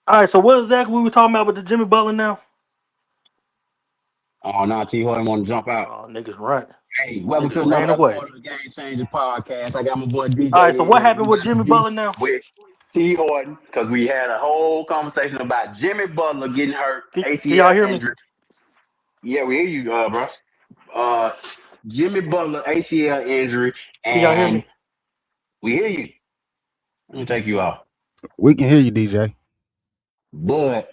All right, so what exactly we were talking about with the Jimmy Butler now? Oh, now T. Horton want to jump out. Oh, niggas run. Hey, welcome to Niggas another ran away. episode of the Game Changer Podcast. I got my boy DJ. All right, so what happened We with got Jimmy D Butler now? with T. Horton because we had a whole conversation about Jimmy Butler getting hurt, Can ACL y'all hear me? injury. Yeah, we hear you, bro. Jimmy Butler ACL injury, Can y'all hear and me? we hear you. Let me take you off. We can hear you, DJ. But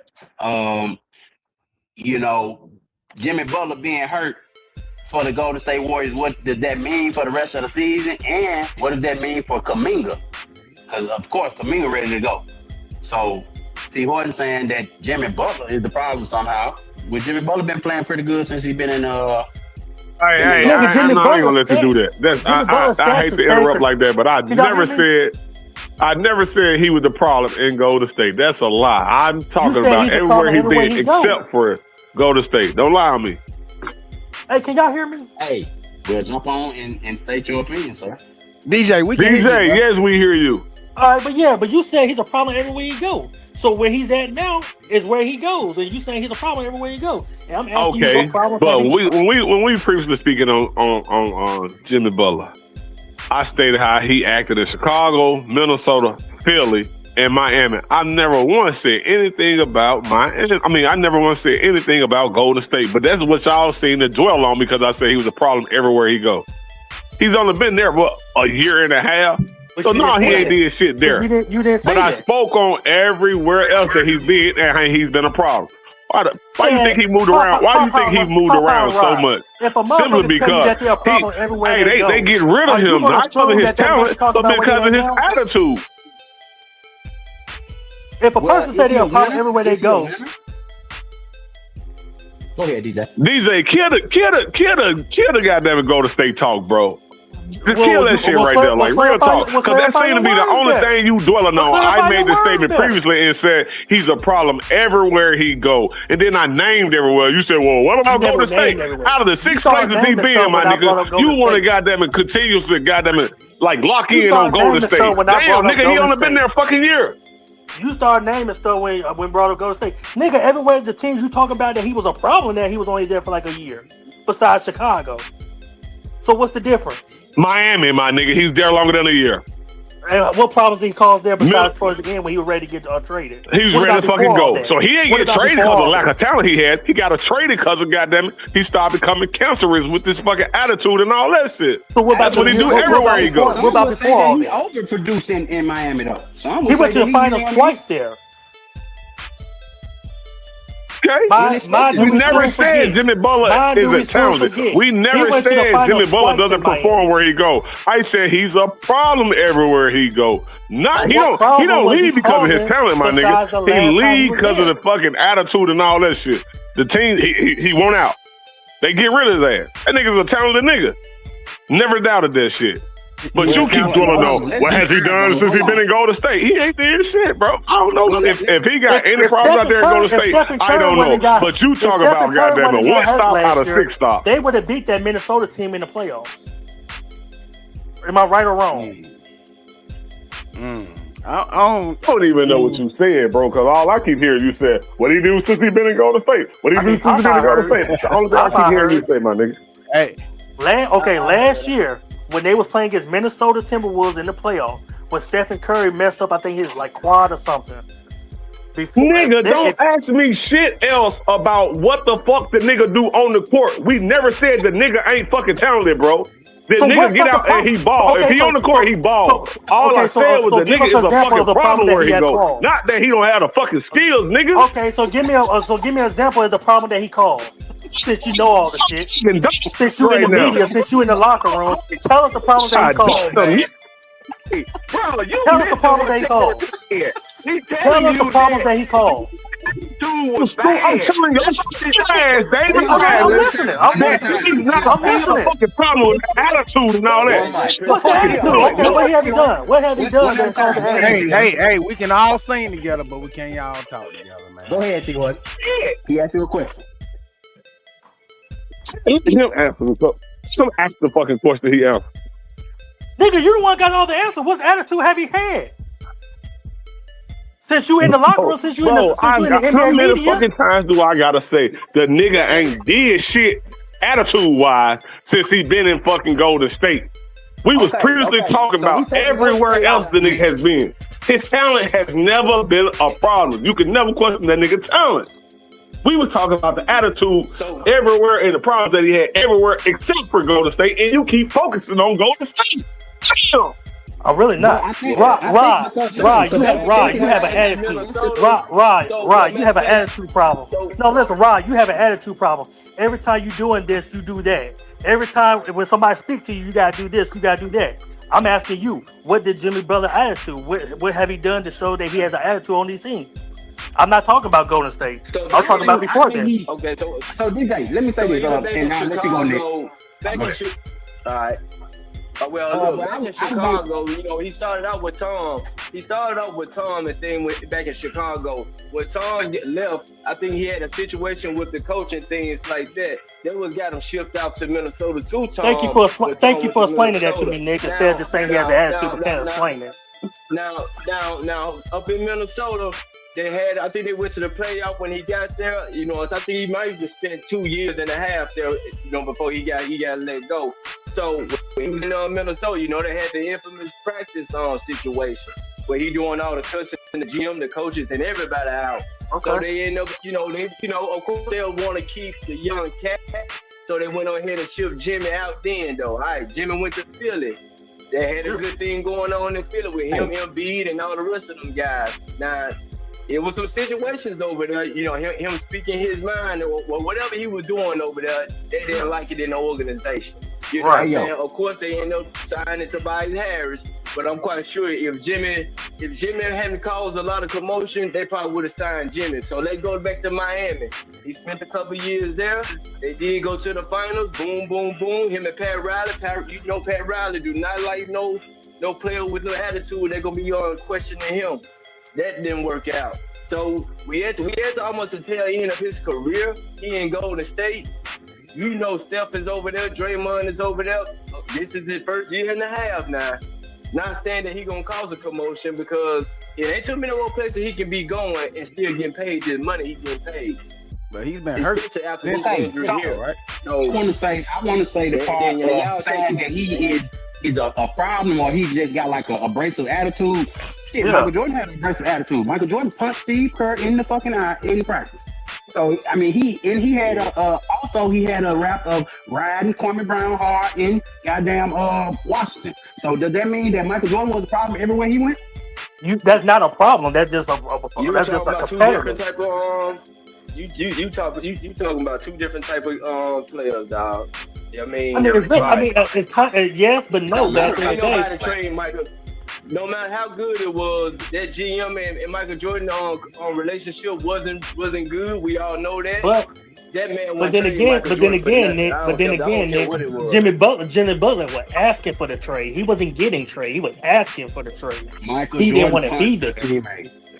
you know, Jimmy Butler being hurt for the Golden State Warriors, what does that mean for the rest of the season? And what does that mean for Kuminga? Because of course Kuminga ready to go. So T. Horton saying that Jimmy Butler is the problem somehow. With Jimmy Butler been playing pretty good since he's been in Hey, Nigga, I ain't Jimmy gonna Butler let you do that. Jimmy Butler's I hate stats to is interrupt fake. like that, but Can y'all hear me? I never said he was the problem in Golden State. That's a lie. I'm talking said about he's the everywhere problem he everywhere been he go. except for Golden State. Don't lie on me. Hey, can y'all hear me? Hey, well, jump on and state your opinion, sir. DJ, we can hear DJ, you, yes, we hear you. All right, but you said he's a problem everywhere he go. So where he's at now is where he goes, and you saying he's a problem everywhere he go. And I'm asking you Okay, what problems but have he when we previously speaking on Jimmy Butler, I stated how he acted in Chicago, Minnesota, Philly, and Miami. I never once said anything about I never once said anything about Golden State. But that's what y'all seem to dwell on because I said he was a problem everywhere he go. He's only been there for a year and a half. But So you no, didn't he say ain't that. did shit there. You didn't say But I that. spoke on everywhere else that he's been and he's been a problem. Why you Man, think he moved around? Why do you think he moved around so much? If a Simply motherfucker tell you because that they're a problem everywhere hey, go, they get rid are of you him gonna not because of assume his that they're talent, talking but about where because they of his now? attitude. If a Well, person say if they're a you problem Atlanta, everywhere they if you go, Atlanta- Go ahead, DJ. DJ, kill the goddamn Golden State talk, bro. Just kill that shit right there, like real talk. Because that seemed to be the only thing you dwelling on. I made this statement previously and said he's a problem everywhere he go. And then I named everywhere. You said, well, what about Golden State? Out of the 6 places he been, my nigga, you want to goddamn it continuously goddamn it like lock in on Golden State. Damn, nigga, he only been there a fucking year. you start naming stuff when brought up Golden State. Nigga, everywhere the teams you talk about that he was a problem there, he was only there for like a year. Besides Chicago. So what's the difference? Miami, my nigga, he's there longer than a year. And what problems did he cause there besides towards the end when he was ready to get traded? He was ready to fucking go. So he ain't get traded because of the lack of talent he has. He got a traded because of goddamn it. He started becoming cancerous with this fucking attitude and all that shit. So what about That's what he do everywhere he goes. What about before all He that? overproduced in Miami though. He went to the finals twice there. Okay. We never said Jimmy Butler isn't talented. We never said Jimmy Butler doesn't perform where he go. I said he's a problem everywhere he go. Not he don't lead because of his talent, my nigga. He lead because of the fucking attitude and all that shit. The team he won out. They get rid of that. That nigga's a talented nigga. Never doubted that shit. But you keep dwelling on what has he done since he been in Golden State? He ain't did shit, bro. I don't know if he got any problems out there in Golden State. I don't know. But you talk about goddamn it, 1 stop out of 6 stops. They would have beat that Minnesota team in the playoffs. Am I right or wrong? I don't even know what you said, bro, because all I keep hearing you said, what he do since he been in Golden State? What he do since he been in Golden State? That's the only thing I keep hearing you say, my nigga. Hey. Last year, when they was playing against Minnesota Timberwolves in the playoffs, when Stephen Curry messed up, I think his like quad or something. Nigga, don't ask me shit else about what the fuck the nigga do on the court. We never said the nigga ain't fucking talented, bro. The nigga get out and he ball. If he on the court, he ball. All I said was the nigga is a fucking problem where he go. Not that he don't have the fucking skills, nigga. Okay, so give me an example of the problem that he caused. Since you know all the shit, since you in the media, since you in the locker room, tell us the problem that he caused. Hey, bro, tell us the problem that he caused. Tell us the problem that he caused. I'm telling you, I'm David. I'm listening. I'm a fucking problem with attitude and all that. What's the attitude? Okay, what have you done? What have you done that caused the attitude? Hey, we can all sing together, but we can't all talk together, man. Go ahead, T1. He asked you a question. Let him answer the fucking question he asked. Nigga, you the one got all the answers. What attitude have he had? Since you in the locker room, since you in the NBA how many media? fucking times do I gotta say the nigga ain't did shit attitude-wise since he been in fucking Golden State? We was previously talking about everywhere else the nigga has been. His talent has never been a problem. You can never question that nigga talent. We was talking about the attitude everywhere and the problems that he had everywhere except for Golden State, and you keep focusing on Golden State. Damn. I'm really not. Rod, you have an attitude. Rod, you have an attitude problem. No, listen, Rod, you have an attitude problem. Every time you doing this, you do that. Every time when somebody speaks to you, you gotta do this, you gotta do that. I'm asking you, what did Jimmy Butler attitude? What have he done to show that he has an attitude on these teams? I'm not talking about Golden State. I'm talking about before this. Okay, so DJ, let me say this, and I'll let you go next. All right. Back in Chicago, you know, he started out with Tom. And then back in Chicago. When Tom left, I think he had a situation with the coaching things like that. That was got him shipped out to Minnesota too, Tom. Thank you for explaining that to me, Nick, instead of just saying he has an attitude, but can't explain it. Now, up in Minnesota, I think they went to the playoff when he got there. You know, I think he might have spent 2 years and a half there, you know, before he got let go. So when he was in Minnesota, you know, they had the infamous practice situation where he doing all the cussing in the gym, the coaches and everybody out. Okay. So they end up, of course they'll want to keep the young cat. So they went on ahead and shipped Jimmy out then though. All right, Jimmy went to Philly. They had a good thing going on in Philly with him, Embiid, and all the rest of them guys. Now, it was some situations over there, you know, him speaking his mind or whatever he was doing over there, they didn't like it in the organization. You know what I'm saying? Of course, they ended up signing Tobias Harris, but I'm quite sure if Jimmy hadn't caused a lot of commotion, they probably would have signed Jimmy. So let's go back to Miami. He spent a couple years there. They did go to the finals. Boom, boom, boom. Him and Pat Riley. Pat Riley do not like no player with no attitude. They're gonna be questioning him. That didn't work out. So we had to almost the tail end of his career. He in Golden State. You know Steph is over there, Draymond is over there. This is his first year and a half now. Not saying that he gonna cause a commotion because it ain't too many more places he can be going and still getting paid the money he getting paid. But he's been hurt since his injury here, right? So I want to say the part of saying that he is a problem or he just got like a abrasive attitude. Shit, Michael Jordan had an abrasive attitude. Michael Jordan punched Steve Kerr in the fucking eye in practice. So I mean, he had a rap of riding Kwame Brown hard in goddamn Washington. So does that mean that Michael Jordan was a problem everywhere he went? That's not a problem. That's just a competitor. You talking about two different type of players, dog. I mean, it's yes, but no. Back in the day, how to train Michael. No matter how good it was, that GM and Michael Jordan relationship wasn't good. We all know that. That man. But then again, Nick. Jimmy Butler was asking for the trade. He wasn't getting trade. He was asking for the trade. He didn't want to be there.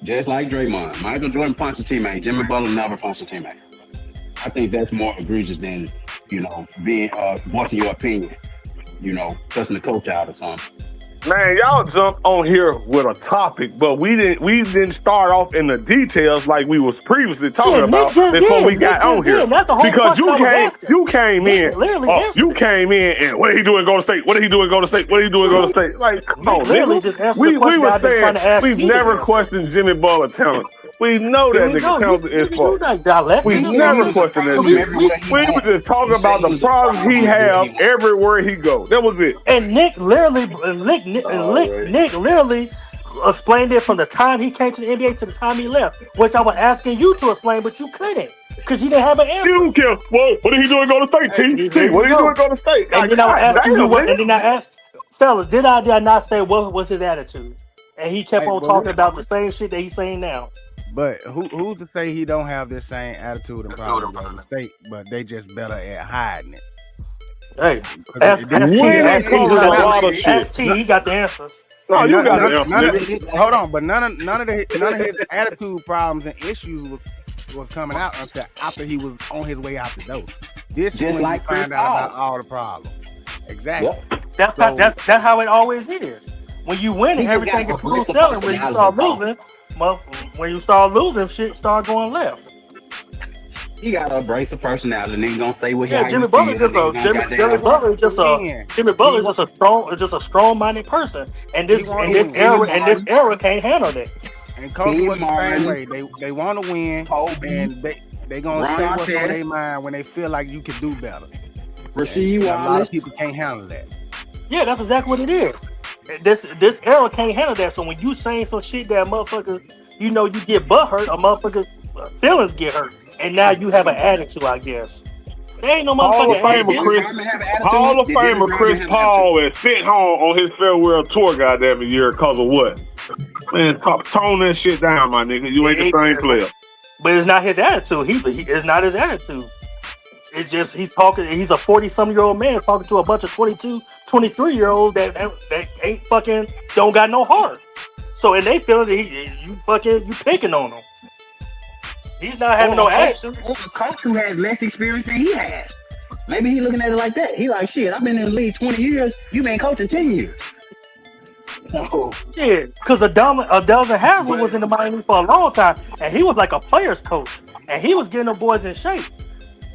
Just like Draymond, Michael Jordan punched a teammate. Jimmy Butler never punched a teammate. I think that's more egregious than being voicing your opinion. Cussing the coach out or something. Man, y'all jumped on here with a topic, but we didn't start off in the details like we was previously talking about before we got on here. Because you came in and what did he do in Golden State? What did he do in Golden State? What did he do in Golden State? Like, come on, nigga. We were saying we've never questioned Jimmy Butler talent. We know that nigga talented as fuck. We never question that shit. We were just talking about the problems he have everywhere he go. That was it. And Nick literally explained it from the time he came to the NBA to the time he left, which I was asking you to explain, but you couldn't because you didn't have an answer. You don't care. Well, what did he do to go to state, T? What did he do to go to state? And then I was asking you what, and then I asked, fellas, did I not say what was his attitude? And he kept on talking about the same shit that he's saying now. But who's to say he don't have this same attitude and problem in the state, but they just better at hiding it? Hey, ask T. He got the answers. No, you got the answer. Hold on, but none of his attitude problems and issues was coming out until after he was on his way out the door. This is when you find out about all the problems. Exactly. Yep. That's how it always is. When you win, everything is smooth sailing. When you start losing, shit start going left. He got a brace of personality, and he's gonna say what he. Yeah, Jimmy Butler is just a strong-minded person, and this era can't handle that. And Kobe was the same way. They want to win, and they gonna say what's on their mind when they feel like you can do better. Rasheed Wallace. A lot of people can't handle that. Yeah, that's exactly what it is. This era can't handle that. So when you saying some shit that motherfucker, you get butt hurt, or motherfucker feelings get hurt, and now you have an attitude, I guess. There ain't no motherfucker. Hall of Famer Chris Paul is sent home on his farewell tour, goddamn year, because of what? Man, tone that shit down, my nigga. You ain't the same player. But it's not his attitude. It's not his attitude. It's just he's talking. He's a 40-some-year-old man talking to a bunch of 22, 23-year-olds that ain't fucking don't got no heart. So and they feeling that you picking on him. He's not having no action. Or a coach who has less experience than he has. Maybe he looking at it like that. He like, shit, I've been in the league 20 years. You been coaching 10 years. No. Yeah, because Adelson Harrison was in the Miami for a long time, and he was like a player's coach, and he was getting the boys in shape.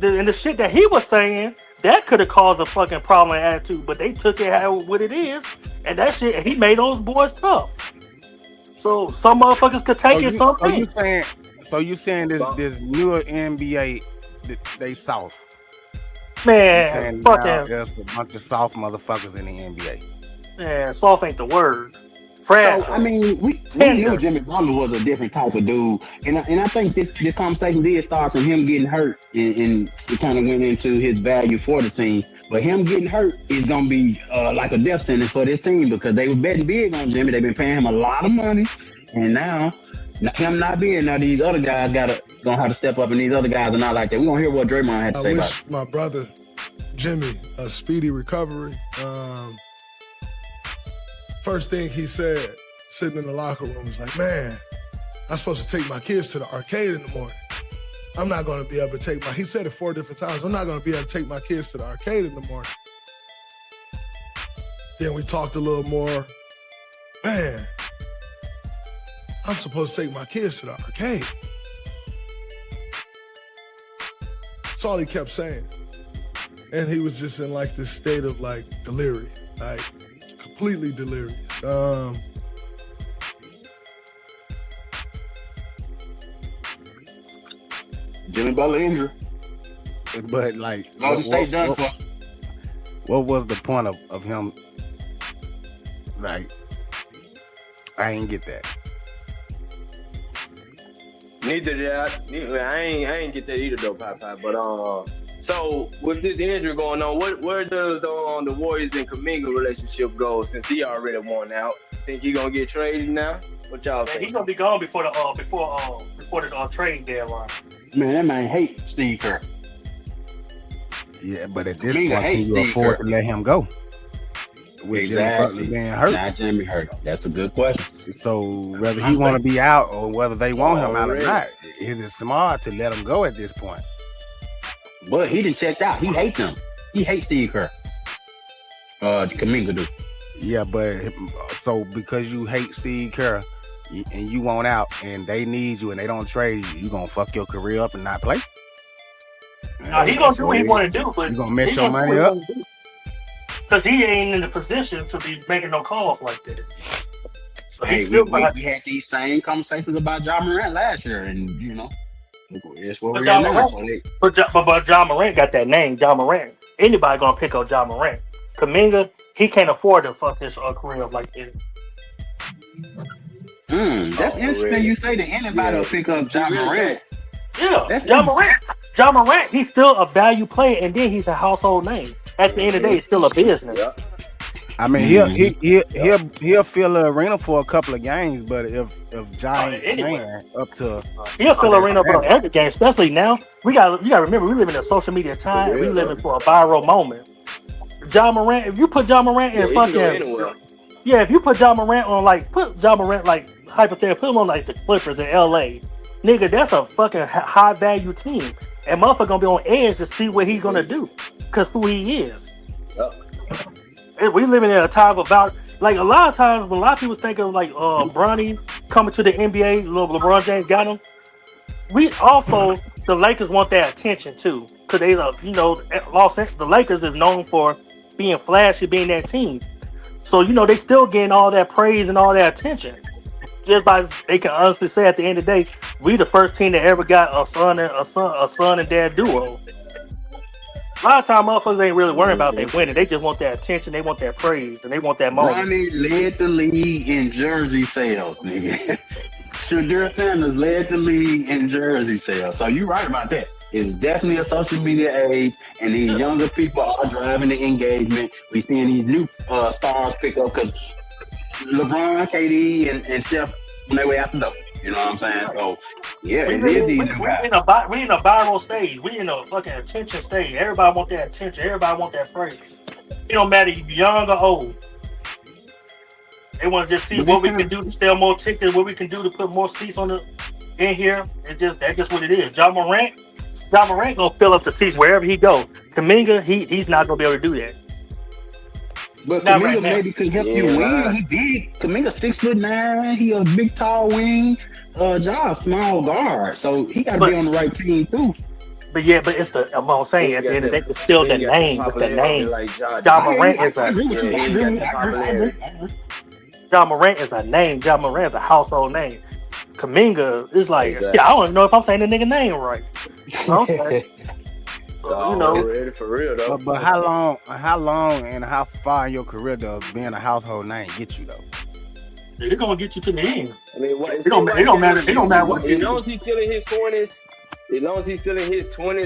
And the shit that he was saying, that could have caused a fucking problem and attitude, but they took it what it is, and that shit, he made those boys tough. So some motherfuckers could take it. So you saying this newer NBA, they soft? Man, fuck him. There's a bunch of soft motherfuckers in the NBA. Man, soft ain't the word. Fragile. So, I mean, we knew Jimmy Butler was a different type of dude, and I think this conversation did start from him getting hurt, and it kind of went into his value for the team. But him getting hurt is gonna be like a death sentence for this team because they were betting big on Jimmy. They've been paying him a lot of money, and now him not being there, these other guys gonna have to step up, and these other guys are not like that. We're gonna hear what Draymond had to say about it. I wish my brother Jimmy a speedy recovery. First thing he said, sitting in the locker room, was like, man, I'm supposed to take my kids to the arcade in the morning. I'm not going to be able to he said it 4 different times, I'm not going to be able to take my kids to the arcade in the morning. Then we talked a little more. Man, I'm supposed to take my kids to the arcade. That's all he kept saying. And he was just in like this state of like delirium, like completely delirious. Jimmy Butler injury. But like, what was the point of him? Like, I ain't get that. Neither did I. I ain't get that either though, Popeye. But so with this injury going on, where does the Warriors and Kuminga relationship go since he already won out? Think he gonna get traded now? What y'all think? He's gonna be gone before the trading deadline. Man, that man hate Steve Kerr. Yeah, but at this point, can you afford to let him go? With Jimmy Butler being hurt. Not Jimmy hurt. That's a good question. So whether he want to be out or whether they want him out or not, is it smart to let him go at this point? But he done checked out. He hates them. He hates Steve Kerr. Kuminga do. Yeah, but so because you hate Steve Kerr and you want out and they need you and they don't trade you, you gonna fuck your career up and not play? No, he gonna do what he want to do, but you gonna mess your money up. Because he ain't in the position to be making no calls like that. So hey, we had these same conversations about Ja Morant last year, and it's what we're now. But Ja Morant got that name, Ja Morant. Anybody gonna pick up Ja Morant? Kuminga, he can't afford to fuck his career up like this. That's interesting. You say that anybody will pick up Ja Morant. Yeah, Ja Morant, he's still a value player, and then he's a household name. At the end of the day, it's still a business. Yeah. I mean, he'll fill the arena for a couple of games, but if Ja ain't playing up to, he'll fill the arena for every game. Especially now, you gotta remember, we live in a social media time. We living for a viral moment. Ja Morant, if you put Ja Morant in if you put Ja Morant on hypothetically, put him on like the Clippers in LA, nigga, that's a fucking high value team, and motherfucker gonna be on edge to see what he's gonna do, cause who he is. We living in a time about like a lot of times when a lot of people think of like Bronny coming to the NBA, LeBron James got him. We also the Lakers want that attention too, cause the Lakers is known for being flashy, being that team. So they still getting all that praise and all that attention. Just by they can honestly say at the end of the day, we the first team that ever got a son and dad duo. A lot of time, motherfuckers ain't really worried about they winning. They just want that attention, they want that praise, and they want that moment. Bronny led the league in jersey sales, nigga. Shadur Sanders led the league in jersey sales. So you're right about that. It's definitely a social media age, and these younger people are driving the engagement. We seeing these new stars pick up because LeBron, KD, and Steph on their way out the door. You know what I'm saying? So yeah, we in a viral stage. We in a fucking attention stage. Everybody want that attention. Everybody want that praise. It don't matter if you're young or old. They want to just see what we can do to sell more tickets, what we can do to put more seats in here. That's just what it is. Ja Morant gonna fill up the seats wherever he go. Kuminga, he's not gonna be able to do that. But Kuminga maybe could help you win. He big. Kuminga 6'9". He a big tall wing. Ja small guard, so he got to be on the right team too. But it's I'm saying at the end of the day, it's still the name. It's the name. Ja Morant is Ja Morant is a name. Ja Morant is a household name. Kuminga is like shit, I don't even know if I'm saying the nigga name right. Okay. So, for real though. But how long and how far in your career does being a household name get you though? They're gonna get you to the end. I mean, it don't matter. It don't matter what. As long as he's still in his 20s,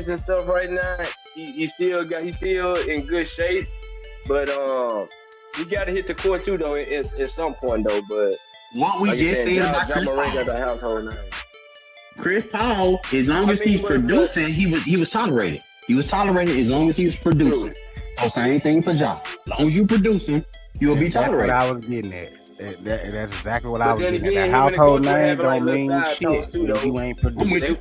and stuff right now, he still in good shape. But you got to hit the court too though at some point though. But what we just said about Chris Paul, the household name. Chris Paul, as long as he's producing, he was tolerated. He was tolerated as long as he was producing. So same thing for Ja. As long as you producing, you'll be tolerated. That's what I was getting at. That's exactly what I was getting at. That household name don't mean shit if you ain't producing.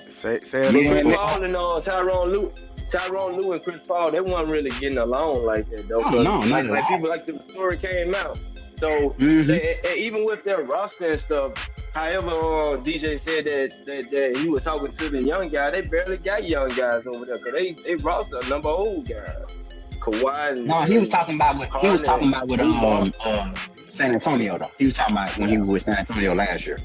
Say it again. Paul and Tyronn Lue and Chris Paul, they weren't really getting along like that though. Oh, no, not like people like the story came out. So even with their roster and stuff, however, DJ said that he was talking to the young guy, they barely got young guys over there because they roster a number of old guys. Kawhi. No, he was talking about with San Antonio though. He was talking about when he was with San Antonio last year.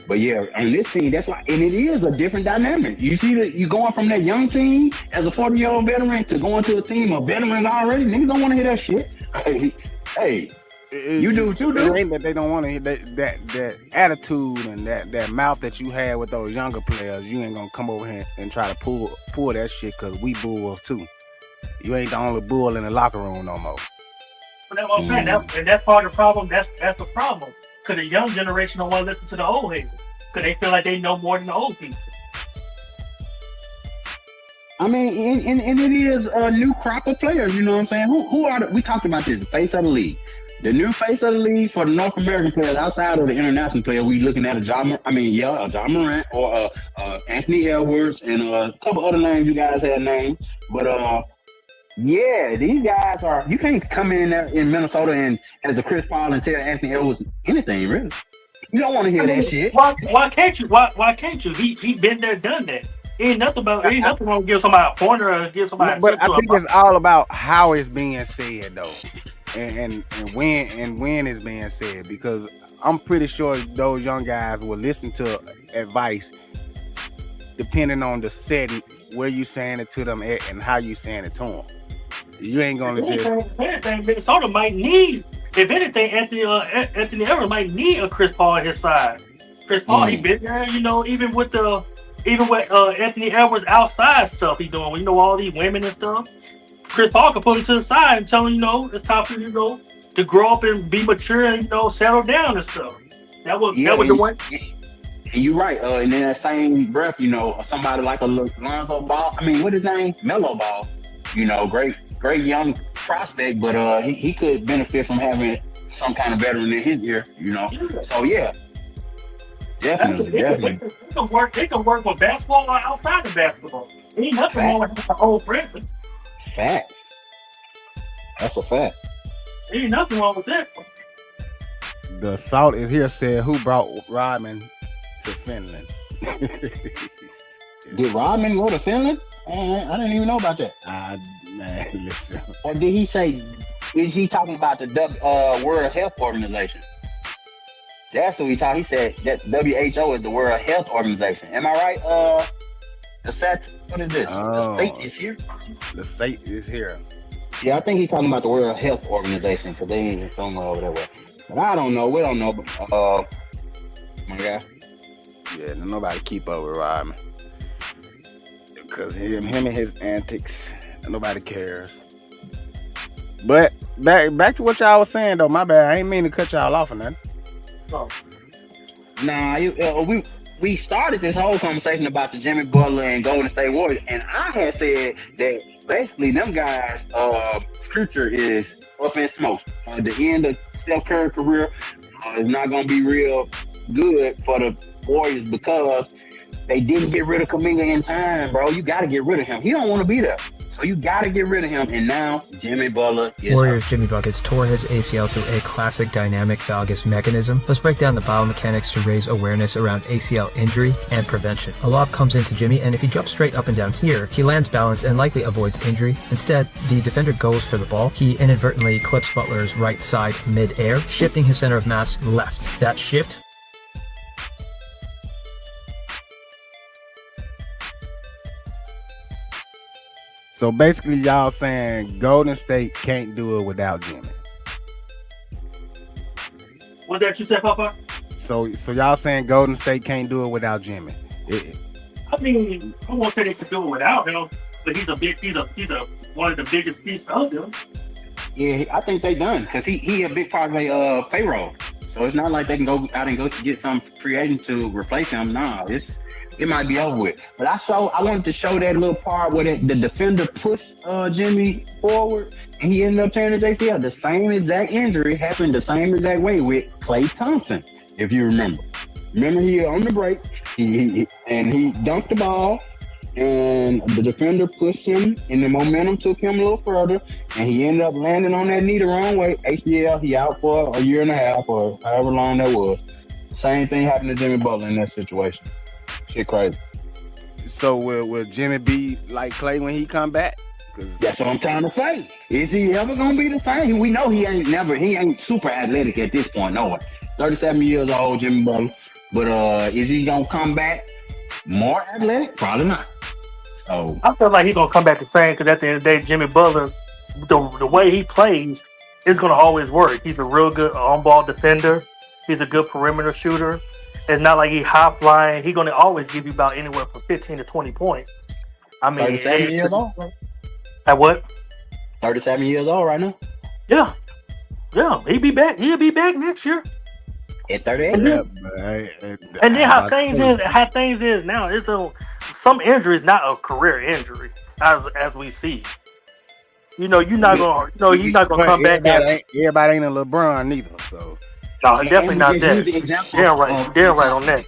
But yeah, on this team, that's why, and it is a different dynamic. You see that you going from that young team as a 40-year-old veteran to going to a team of veterans already. Niggas don't want to hear that shit. Hey. You do too, dude. It ain't that they don't want to hear that attitude and that mouth that you had with those younger players. You ain't gonna come over here and try to pull that shit because we bulls too. You ain't the only bull in the locker room no more. But that's what I'm saying. And that's part of the problem. That's the problem. Because the young generation don't want to listen to the old heads. Because they feel like they know more than the old people. I mean, and it is a new crop of players. You know what I'm saying? Who are we talked about this? The face of the league. The new face of the league for the North American players outside of the international player, we looking at a Ja Morant or Anthony Edwards and a couple other names you guys had named. But yeah, these guys are. You can't come in Minnesota and as a Chris Paul and tell Anthony Edwards anything really. You don't want to hear that shit. Why can't you? Why can't you? He been there, done that. Ain't nothing wrong with give somebody a pointer or give somebody. But I think it's all about how it's being said though, and when it's being said, because I'm pretty sure those young guys will listen to advice depending on the setting, where you saying it to them at, and how you saying it to them. You ain't gonna just. If anything, Minnesota might need. If anything, Anthony Edwards might need a Chris Paul on his side. Chris Paul, he been there, even with Anthony Edwards outside stuff he doing, all these women and stuff. Chris Paul can put him to the side and tell him, it's time for you, to grow up and be mature and settle down and stuff. That was the one. And you're right. And in that same breath, somebody like a Lonzo Ball. I mean, what his name? Melo Ball. Great young prospect, but he could benefit from having some kind of veteran in his ear. So yeah. Definitely. They can work with basketball or outside of basketball. Ain't nothing wrong with the whole person. Facts. That's a fact. Ain't nothing wrong with that. The Salt is here said, who brought Rodman to Finland? Did Rodman go to Finland? I didn't even know about that. Man, listen. Or did he say, is he talking about the World Health Organization? That's what he talked. He said that WHO is the World Health Organization. Am I right? What is this? The state is here? The state is here. Yeah, I think he's talking about the World Health Organization because they ain't somewhere over that way. But I don't know. We don't know. My guy. Yeah, nobody keep up with Rodman. Because him and his antics, nobody cares. But back to what y'all was saying, though. My bad. I ain't mean to cut y'all off or nothing. Oh. Nah, we started this whole conversation about the Jimmy Butler and Golden State Warriors, and I had said that basically them guys' future is up in smoke. The end of Steph Curry's career is not going to be real good for the Warriors because they didn't get rid of Kuminga in time, bro. You got to get rid of him. He don't want to be there. So you got to get rid of him. And now Jimmy Butler is Warriors Jimmy Buckets tore his ACL through a classic dynamic valgus mechanism. Let's break down the biomechanics to raise awareness around ACL injury and prevention. A lob comes into Jimmy, and if he jumps straight up and down here, he lands balance and likely avoids injury. Instead, the defender goes for the ball. He inadvertently clips Butler's right side mid-air, shifting his center of mass left. That shift So basically, y'all saying Golden State can't do it without Jimmy. What that you said, Papa? So y'all saying Golden State can't do it without Jimmy? I mean, I won't say they can do it without him, but he's one of the biggest pieces of them. Yeah, I think they done because he a big part of their payroll. So it's not like they can go out and go to get some free agent to replace him. Nah, it might be over with. But I wanted to show that little part where the defender pushed Jimmy forward and he ended up tearing his ACL. The same exact injury happened the same exact way with Klay Thompson, if you remember. Remember, he on the break, he dunked the ball, and the defender pushed him, and the momentum took him a little further, and he ended up landing on that knee the wrong way. ACL, he out for a year and a half or however long that was. Same thing happened to Jimmy Butler in that situation. Shit crazy. So will Jimmy be like Klay when he come back? That's what I'm trying to say. Is he ever gonna be the same? We know he ain't super athletic at this point. No one. 37 years old, Jimmy Butler. But is he gonna come back more athletic? Probably not. So I feel like he's gonna come back the same because at the end of the day, Jimmy Butler, the way he plays is gonna always work. He's a real good on-ball defender. He's a good perimeter shooter. It's not like he's high flying. He's gonna always give you about anywhere from 15 to 20 points. I mean, 37 years old. At what? 37 years old right now. Yeah. He'll be back next year. At 38. And then how things is now. It's some injuries not a career injury as we see. You're not gonna come back. Everybody ain't a LeBron neither, so. No, definitely not that. They're right on that.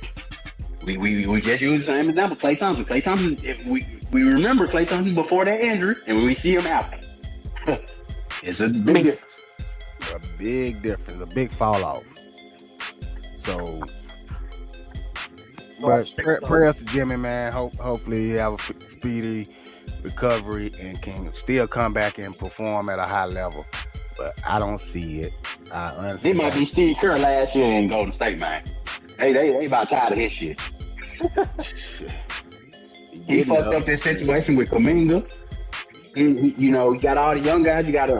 We just use the same example. Klay Thompson. Klay Thompson. If we remember Klay Thompson before that injury, and when we see him after, it's a big difference. A big difference. A big fall off. So But prayers to Jimmy, man. Hopefully he have a speedy recovery and can still come back and perform at a high level. But I don't see it. He might be Steve Kerr last year in Golden State, man. Hey, they about tired of his shit. He fucked up this situation with Kuminga. You got all the young guys. You gotta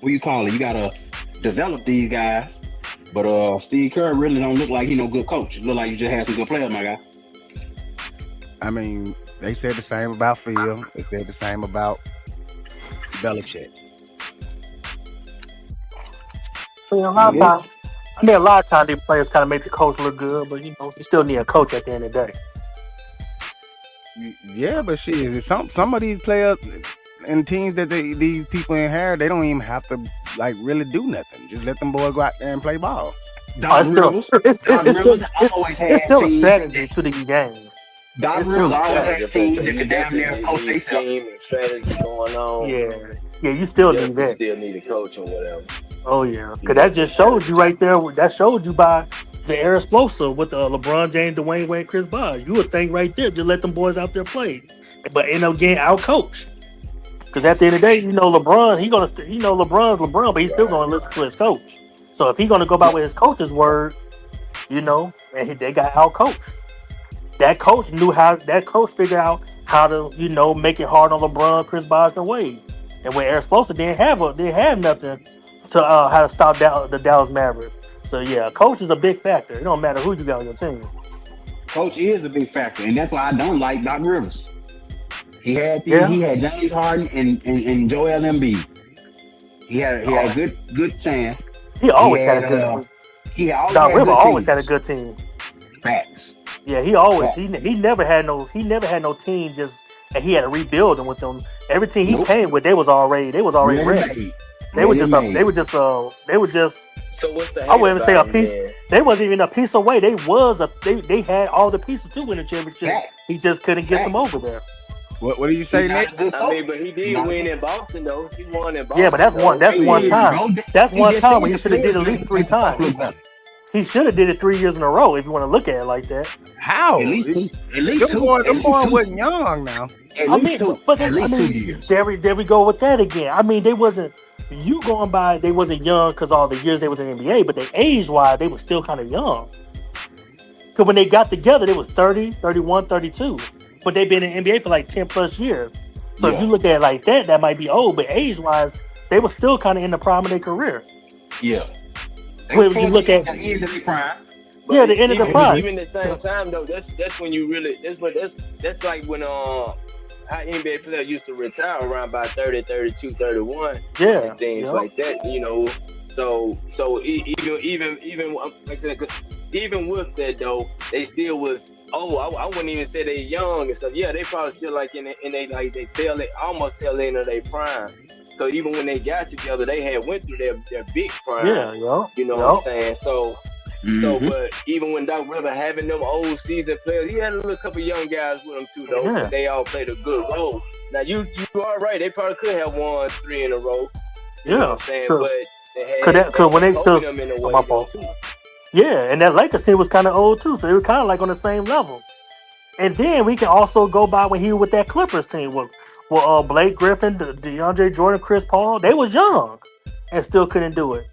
what you call it? You gotta develop these guys. But Steve Kerr really don't look like he no good coach. It look like you just had some good players, my guy. I mean, they said the same about Phil. They said the same about Belichick. A lot of times these players kind of make the coach look good, but you still need a coach at the end of the day. Yeah, but shit, some of these players and teams that these people inherit, they don't even have to like really do nothing. Just let them boys go out there and play ball. It's still a strategy to these games. Doc Rivers always had teams that could damn near coach themselves. Team and strategy going on. Yeah, you still need that. You still need a coach or whatever. Oh yeah, because that just showed you right there. That showed you by the air explosive with LeBron James, Dwayne Wade, Chris Bosh. You would think right there, just let them boys out there play, but end up getting out coached. Because at the end of the day, LeBron, LeBron's LeBron, but he's still going to listen to his coach. So if he's going to go by with his coach's word, and they got out coached. That coach figured out how to, make it hard on LeBron, Chris Bosh, and Wade. And when Eric Spoelstra didn't have nothing to how to stop the Dallas Mavericks. So yeah, coach is a big factor. It don't matter who you got on your team. Coach is a big factor, and that's why I don't like Doc Rivers. He had James Harden and Joel Embiid. He had a good chance. He always had a good team. Doc Rivers always had a good team. Facts. Yeah, he never had no team and he had to rebuild them with them. Every team he came with, they was already ready. They were just. So what's the? I wouldn't say a piece. They wasn't even a piece away. They had all the pieces to win the championship. Facts. He just couldn't get them over there. What do you say, Nick? I mean, but he did win in Boston, though. He won in Boston. Yeah, but that's one time. That's one time when he should have did at least 3 times. He should have did it 3 years in a row if you want to look at it like that. How? At least two. Them boy wasn't young now. At least 2 years. There we go with that again. I mean, they wasn't. You going by, they wasn't young because all the years they was in the NBA, but they age-wise, they were still kind of young. Because when they got together, they was 30, 31, 32. But they've been in the NBA for like 10 plus years. So if you look at it like that, that might be old. But age-wise, they were still kind of in the prime of their career. Yeah. When you look at the end of the prime. The end of the prime. Even at the same time, though, that's when you really that's like when how NBA players used to retire around by 30, 32, 31. Yeah. And things like that, So even like that, even with that though, they still was. I wouldn't even say they young and stuff. Yeah, they probably still like in they like they almost tail end of their prime. So even when they got together, they had went through their big prime. Yeah, You know what I'm saying? So, but even when Doc Rivers having them old seasoned players, he had a little couple young guys with him too, though. Yeah. But they all played a good role. Now you are right. They probably could have won 3 in a row. You know what I'm saying? But they had them in a way, my fault. Too. Yeah, and that Lakers team was kind of old too, so they were kind of like on the same level. And then we can also go by when he was with that Clippers team with Blake Griffin, DeAndre Jordan, Chris Paul. They was young and still couldn't do it.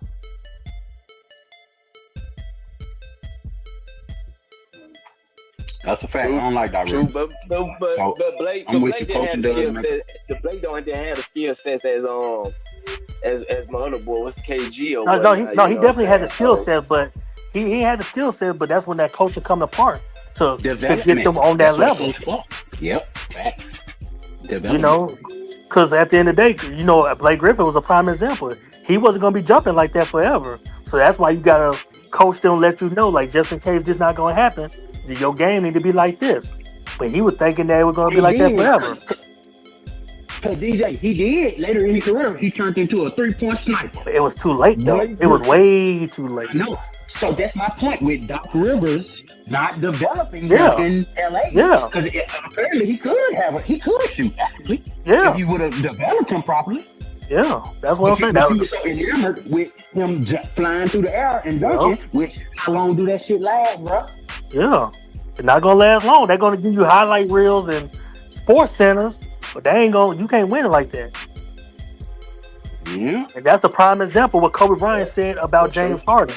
That's a fact. I don't like that. True, but Blake didn't have the skill sets as my other boy. What's KG or he definitely had the skill set, but he had the skill set, but that's when that culture come apart to get them on that level. Yep, facts. Because at the end of the day, Blake Griffin was a prime example. He wasn't going to be jumping like that forever. So that's why you got to coach them, let you know, like, just in case this not going to happen, your game need to be like this. But he was thinking that it was going to be like that forever. Because DJ, he did later in his career, he turned into a 3-point sniper. It was too late, though. It was way too late. No. So that's my point with Doc Rivers not developing in LA. Yeah. Because apparently he could shoot, actually. Yeah. If you would have developed him properly. Yeah, that's what I'm saying. You were so enamored with him flying through the air and dunking, which how long do that shit last, bro? Yeah, it's not gonna last long. They're gonna give you highlight reels and sports centers, but they ain't gonna. You can't win it like that. Yeah. And that's a prime example of what Kobe Bryant said about James Harden.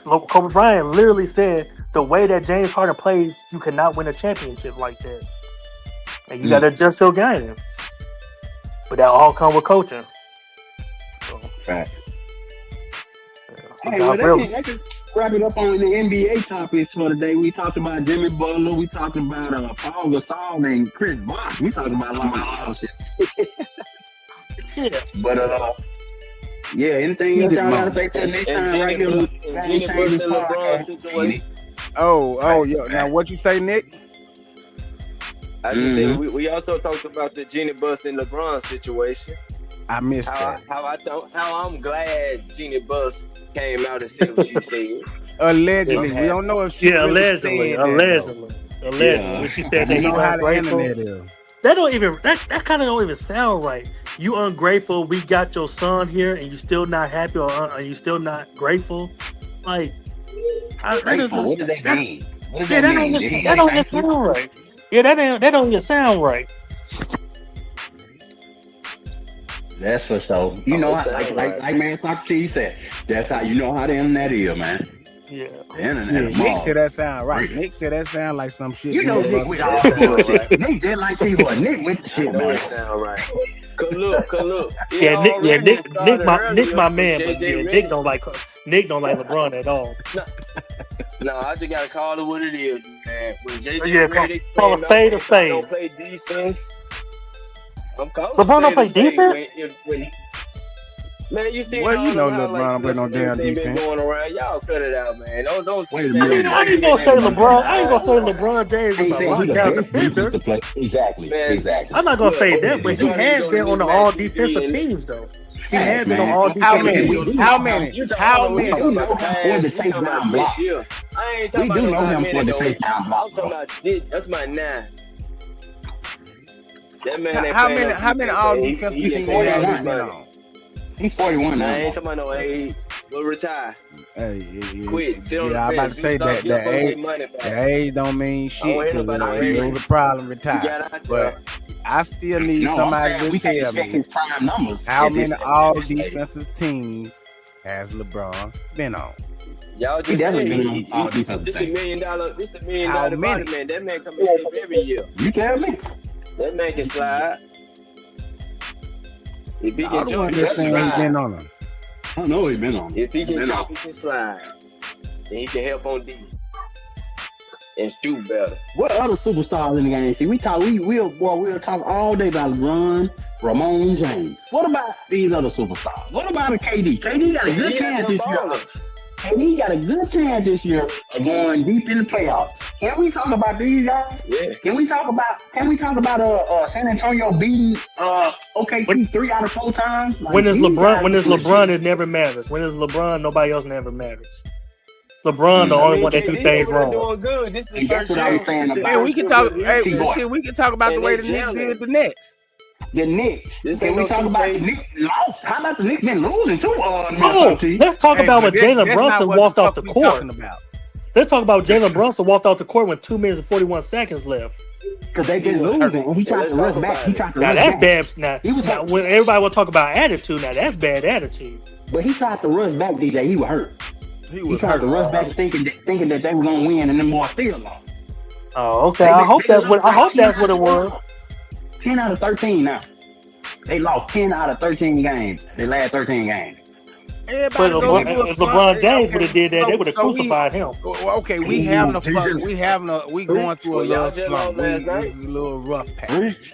Kobe Bryant literally said the way that James Harden plays, you cannot win a championship like that, and you got to adjust your game. But that all come with coaching. So, Facts. so Hey, well, that can wrap it up on the NBA topics for today. We talked about Jimmy Butler. We talked about Paul Gasol and Chris Bosh. We talked about a lot of shit. yeah. But yeah, anything else y'all gotta say till next time right here? Oh, yeah. Now what you say, Nick? I just think we also talked about the Jeannie Buss and LeBron situation. I missed that. How I'm glad Jeannie Buss came out and said what she said. Allegedly, we don't know if she really said that, allegedly. When she said that he's ungrateful. That kind of don't even sound right. You ungrateful. We got your son here, and you still not happy, or are you still not grateful? Like, what do they mean? That don't even sound right. Yeah, that don't even sound right. That's for sure. You know, like man Socrates said, that's how you know how the internet is, man. Yeah. The internet. Nick said that sound right. Nick said that sound like some shit. You know Nick with all the shit. Nick just like people. Nick with the shit, man. Sound right. Cause look. Yeah, Nick, my man, but yeah, Nick don't like LeBron at all. No, I just gotta call it what it is, man. When JJ Redick call a spade a spade. Don't play defense. I'm calling LeBron don't play defense. Man, you see, well, you know LeBron play no damn defense. Going around, y'all cut it out, man. Don't. Wait a minute. I ain't gonna say LeBron. I ain't gonna say LeBron James is a lockdown defender. Exactly. I'm not gonna say that, but he has been on the all defensive teams, though. He has been on all defensive teams. How many? We do know him for the chase down block. We do know him for the chase down block. That's my 9. That man. How many all defensive teams has he been on? He's 41 now. I ain't talking about no age. We'll retire. Hey, Quit. I'm about to say that age don't mean shit because it was a problem retire. But I still need somebody to tell me how many all defensive teams has LeBron been on. Y'all just definitely been on all defensive teams. This $1 million How body many? man. That man come in every year. You tell me. That man can slide. If he I can don't jump, just saying he's been on them. I know he's been on. If he can jump, he can slide. Then he can help on D and shoot better. What other superstars in the game? See, we'll talk all day about LeBron, Ramon James. What about these other superstars? What about a KD? KD got a good chance this year. KD got a good chance this year of going deep in the playoffs. Can we talk about these guys? Yeah. Can we talk about San Antonio beating OKC 3 out of 4 times? Like, when is LeBron, it never matters. When is LeBron, nobody else never matters. LeBron, the only one that do things wrong. Doing good. This is That's what I'm saying about. Hey, we can talk. We can talk about the way the Knicks did the Nets. The Knicks. Can we talk about the Knicks lost? How about the Knicks been losing too? Let's talk about when Jalen Brunson walked off the court. Let's talk about Jalen Brunson walked off the court with 2 minutes and 41 seconds left. Because they been losing, and he tried to rush back. Now that's bad. Now, when everybody will talk about attitude, now that's bad attitude. But he tried to rush back, DJ. He was hurt. He tried to rush back thinking that they were gonna win, and then more still lost. Oh, okay. I hope that's what it was. 10 out of 13 now. They lost 10 out of 13 games. They last 13 games. If LeBron James would have did that, they would have crucified him. Okay, we going through a little slump. This is a little rough patch.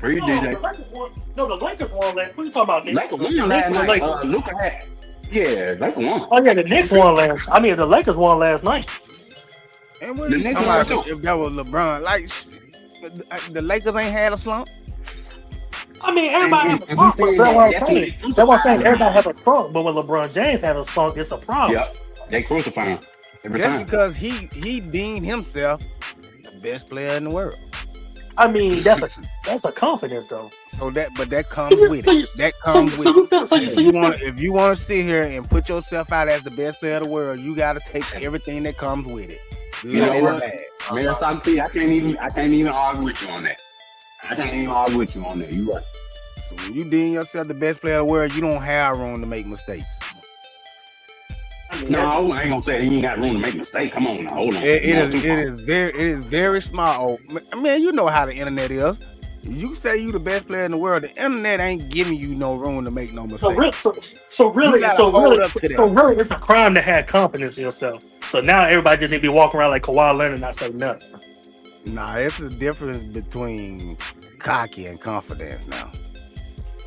Free DJ. The Lakers won last. What are you talking about? Lakers won last night. Luka had. Yeah, Lakers won. Oh yeah, the Knicks won last. I mean, the Lakers won last night. And what are you talking about if that was LeBron? Like the Lakers ain't had a slump. I mean, everybody have a slump. That's what I'm saying. Everybody have a slump, but when LeBron James have a slump, it's a problem. Yep, they crucify him every time. That's because he deemed himself the best player in the world. I mean, that's a confidence though. So that comes with it. That comes with it. If you want to sit here and put yourself out as the best player of the world, you got to take everything that comes with it. You know what? Minnesota T, I can't even argue with you on that. You right. So when you deem yourself the best player in the world, you don't have room to make mistakes. No, I ain't gonna say he ain't got room to make mistakes. Come on now, hold on. It is very smart. Man, you know how the internet is. You say you the best player in the world, the internet ain't giving you no room to make no mistakes. So really, it's a crime to have confidence in yourself. So now everybody just need to be walking around like Kawhi Leonard and not say nothing. Nah, it's a difference between cocky and confidence now.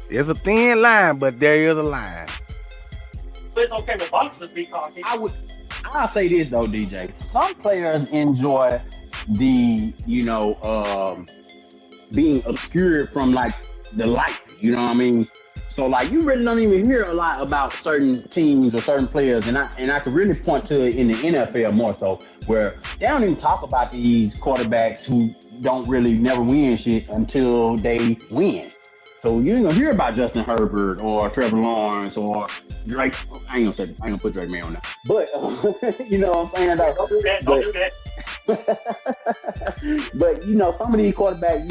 There's a thin line, but there is a line. But it's okay to boxers be cocky. I'll say this though, DJ. Some players enjoy the, being obscured from like the light, you know what I mean? So like you really don't even hear a lot about certain teams or certain players, and I could really point to it in the NFL more so, where they don't even talk about these quarterbacks who don't really never win shit until they win. So you ain't gonna hear about Justin Herbert or Trevor Lawrence or Drake. I ain't gonna put Drake May on that. But you know what I'm saying? Don't do that. But some of these quarterbacks,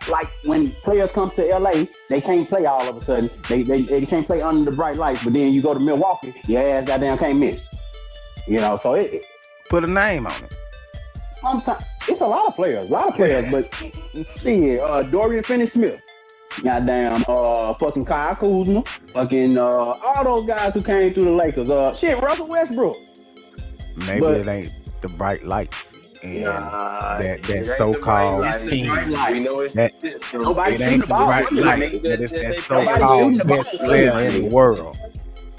like when players come to LA, they can't play all of a sudden. They can't play under the bright lights. But then you go to Milwaukee, your ass goddamn can't miss. So it put a name on it. Sometimes it's a lot of players, but see, Dorian Finney-Smith, goddamn, fucking Kyle Kuzma, fucking all those guys who came through the Lakers. Russell Westbrook. Maybe it ain't the bright lights and that so-called team. It ain't the bright light, but it's that so-called best player in the world.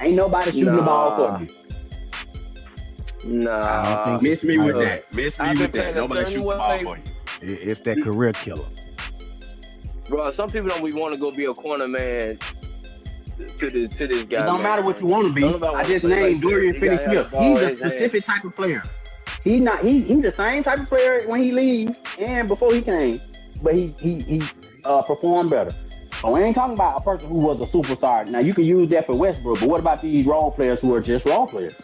Ain't nobody shooting the ball for you. Nah, miss me with that. Nobody shooting the ball for you. It's that career killer. Bro, some people don't want to go be a corner man to this guy. It don't matter what you want to be. I just named Dorian Finney-Smith. He's a specific type of player. He the same type of player when he leaves and before he came, but he performed better. So we ain't talking about a person who was a superstar. Now you can use that for Westbrook, but what about these role players who are just role players?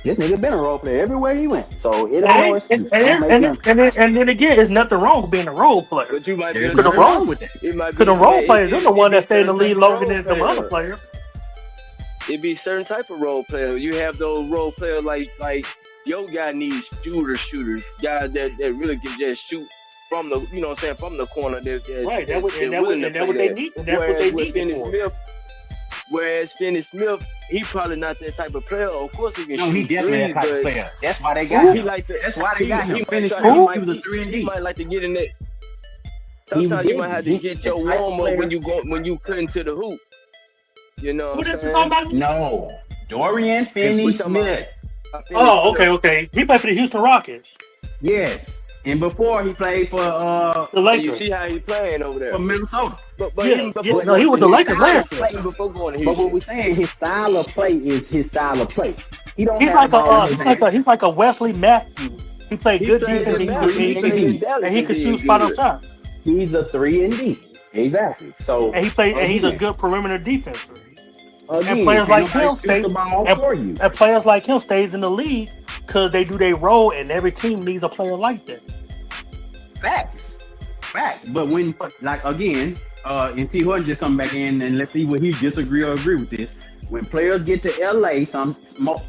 This nigga been a role player everywhere he went, so it ain't and then again, there's nothing wrong with being a role player. But you might be wrong with that. Because the role players, they're the one that stay in the league longer than the other players. It be certain type of role players. You have those role players like your guy needs shooters, guys that really can just shoot from the from the corner. Right, that's what they need. That's what they need. Whereas Finney-Smith, he probably not that type of player. Of course he can shoot. No, he definitely that type of player. That's why they got him. That's why they got him. Finney-Smith, he was a 3-and-D. He might like to get in there. Sometimes you might have to get your warm up when you cut into the hoop. You know what I'm saying? No, Dorian Finney-Smith. Oh, okay. He played for the Houston Rockets. Yes. And before he played for the Lakers. You see how he playing over there for Minnesota. But he was the Lakers last year. But what we're saying, his style of play is his style of play. He's like a Wesley Matthews. He played good defense and he could shoot spot on shots. He's a 3-and-D. Exactly. So and he's a good perimeter defender. Again, and players like him stays in the league because they do their role, and every team needs a player like that. Facts. But when, like, again, and T. Horton just come back in, and let's see what he disagree or agree with this. When players get to LA,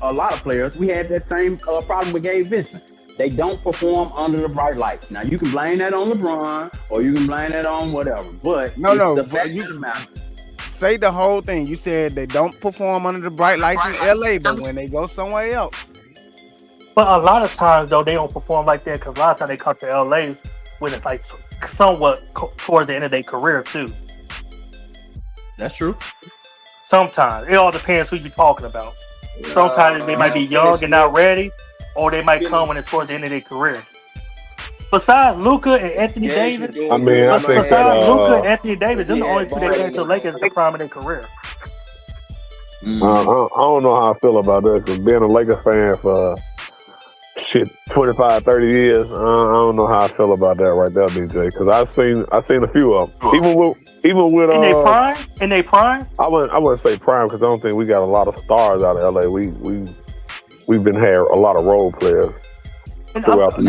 a lot of players, we had that same problem with Gabe Vincent. They don't perform under the bright lights. Now you can blame that on LeBron, or you can blame that on whatever. But say the whole thing. You said they don't perform under the bright lights in LA, but when they go somewhere else. But a lot of times, though, they don't perform like that because a lot of times they come to LA when it's like somewhat towards the end of their career, too. That's true. Sometimes. It all depends who you're talking about. Sometimes they might be young and not ready, or they might come when it's towards the end of their career. Besides Luka and Anthony Davis, they're the only two that came to the Lakers at the prime of their career. I don't know how I feel about that because being a Lakers fan for 25, 30 years, I don't know how I feel about that right there, DJ. Because I've seen a few of them. Even with in their prime. I wouldn't say prime because I don't think we got a lot of stars out of LA. we've been had a lot of role players throughout the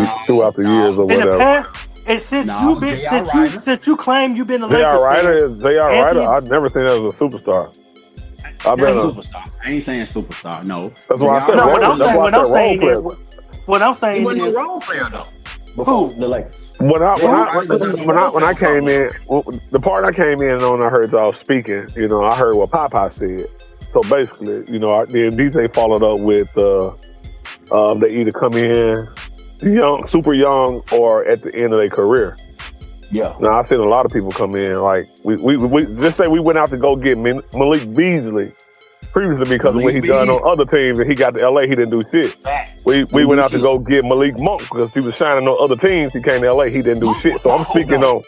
years or whatever. In the past, and since you claim you've been a J.R. Ryder, I've never seen him as a superstar. Superstar. I ain't saying superstar. No. That's why I said what I'm saying he wasn't is a role player though. Who? The Lakers. When I came in, the part I came in on, I heard y'all speaking. You know, I heard what Papa said. So basically, you know, then DJ followed up with they either come in young, super young, or at the end of their career. Yeah. Now I've seen a lot of people come in like we just say we went out to go get Malik Beasley previously because of what he done on other teams, and he got to LA, he didn't do shit. Facts. We went out to go get Malik Monk because he was shining on other teams. He came to LA, he didn't do shit. So I'm speaking on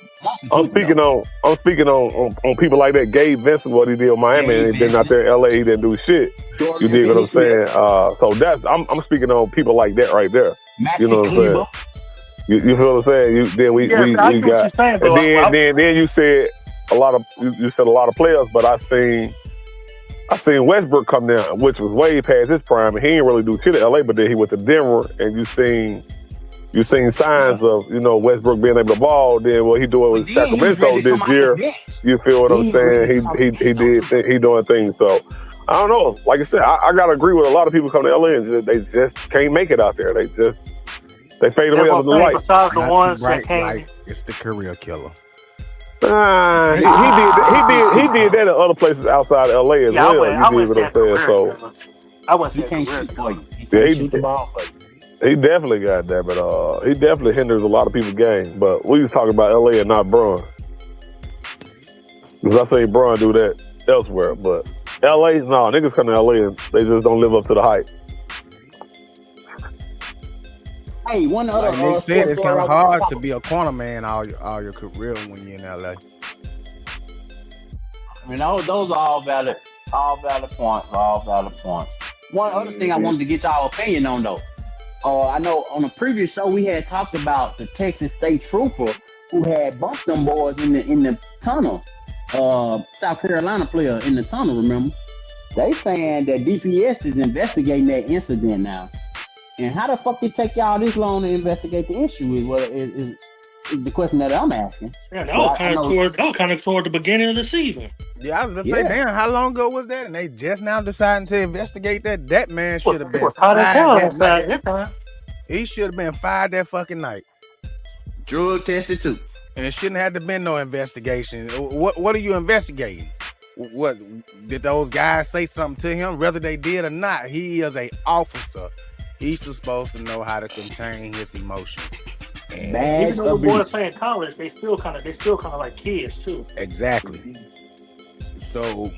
people like that. Gabe Vincent, what he did in Miami, and then out there in LA, he didn't do shit. You dig what I'm saying? So that's I'm speaking on people like that right there. You know what I'm saying? You feel what I'm saying? Then we got, saying, and then you said a lot of you said a lot of players, but I seen Westbrook come down, which was way past his prime, and he didn't really do shit at LA. But then he went to Denver, and you seen signs of Westbrook being able to ball. Then what he doing with Sacramento this year? You feel what I'm saying? He doing things. So I don't know. Like I said, I gotta agree with a lot of people coming to LA, and they just can't make it out there. They fade away under the light. Besides the ones that came, like, it's the career killer. He did that in other places outside of LA as well. You dig what I'm saying? So I wasn't saying he can't shoot for you. He Yeah, can't shoot the ball for you. he definitely got that, but he definitely hinders a lot of people's game. But we was talking about LA and not Bron, because I say Bron do that elsewhere, but LA, no, niggas come to LA and they just don't live up to the hype. Hey, one other Like Nick said, it's kind of hard to be a corner man all your career when you're in LA. I mean, those are all valid points. One other thing I wanted to get y'all opinion on though. I know on a previous show we had talked about the Texas State Trooper who had bumped them boys in the tunnel. South Carolina player in the tunnel, remember? They saying that DPS is investigating that incident now. And how the fuck it take y'all this long to investigate the issue is the question that I'm asking. Yeah, that was kind of toward the beginning of the season. Yeah, I was gonna say, damn, how long ago was that? And they just now deciding to investigate that. That man should have been fired that time. He should have been fired that fucking night. Drug tested too. And it shouldn't have been no investigation. What are you investigating? What did those guys say something to him? Whether they did or not, he is an officer. He's supposed to know how to contain his emotions. And even though the boys playing college, they still kind of like kids too. Exactly. So,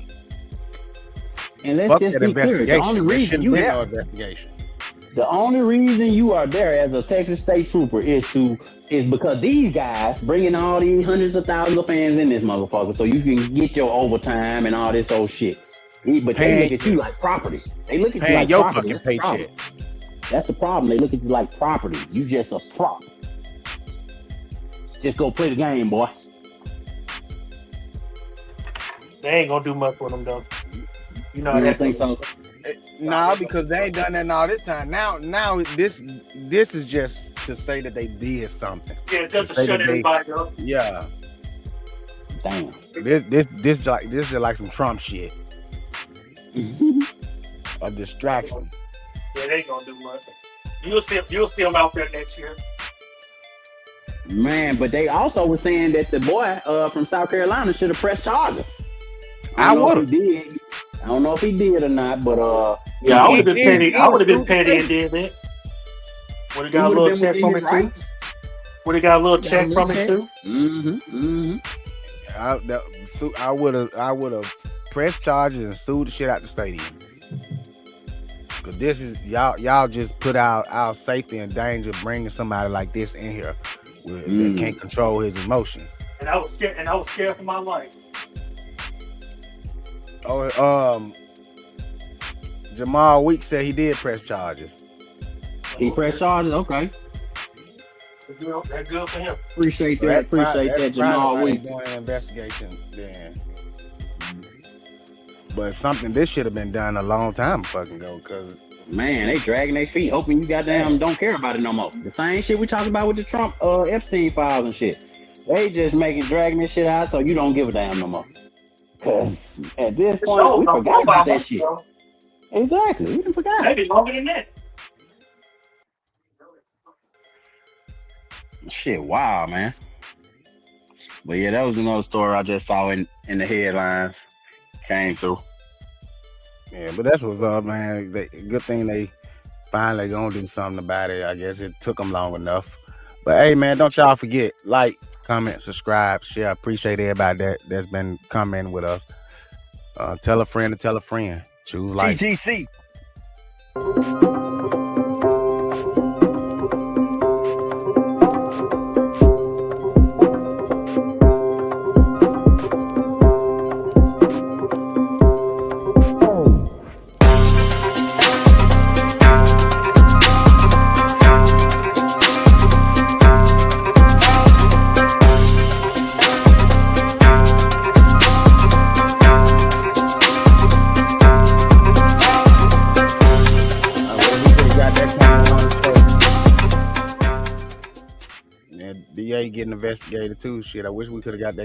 and let's just be clear. The only reason you have the only reason you are there as a Texas State Trooper is because these guys bringing all these hundreds of thousands of fans in this motherfucker, so you can get your overtime and all this old shit. But they look at you like property. They look at you like your property. fucking paycheck. That's the problem. They look at you like property. You just a prop. Just go play the game, boy. They ain't gonna do much with them though. You know, I don't think so. No, because they ain't done that all this time. Now this is just to say that they did something. Yeah, just to shut everybody up. Yeah. Damn. This is like some Trump shit. A distraction. Yeah, they ain't gonna do much. You'll see them out there next year. Man, but they also were saying that the boy from South Carolina should have pressed charges. I would have. I don't know if he did or not, but yeah, I would have been petty. I would have been petty and did that. Would have got a little check from it too. Would have got a little check from it too. I would have pressed charges and sued the shit out the stadium. Cause this is y'all just put our safety in danger bringing somebody like this in here that can't control his emotions. And I was scared for my life. Jamal Weeks said he did press charges. He pressed charges, okay. That's good for him. Appreciate that, Jamal Weeks. Doing an investigation then. But this should have been done a long time fucking ago, because Man, they dragging their feet, hoping you goddamn don't care about it no more. The same shit we talking about with the Trump Epstein files and shit. They just dragging this shit out so you don't give a damn no more. Cause at this point, we forgot about that shit. Exactly, we forgot. Maybe longer than that. Shit, wow, man. But yeah, that was another story I just saw in the headlines. Came through. Yeah, but that's what's up, man. Good thing they finally gonna do something about it. I guess it took them long enough. But hey, man, don't y'all forget, like, comment, subscribe, share. Appreciate everybody that's been commenting with us. Tell a friend to tell a friend. Choose life. TGC. DA getting investigated too. Shit, I wish we could have got that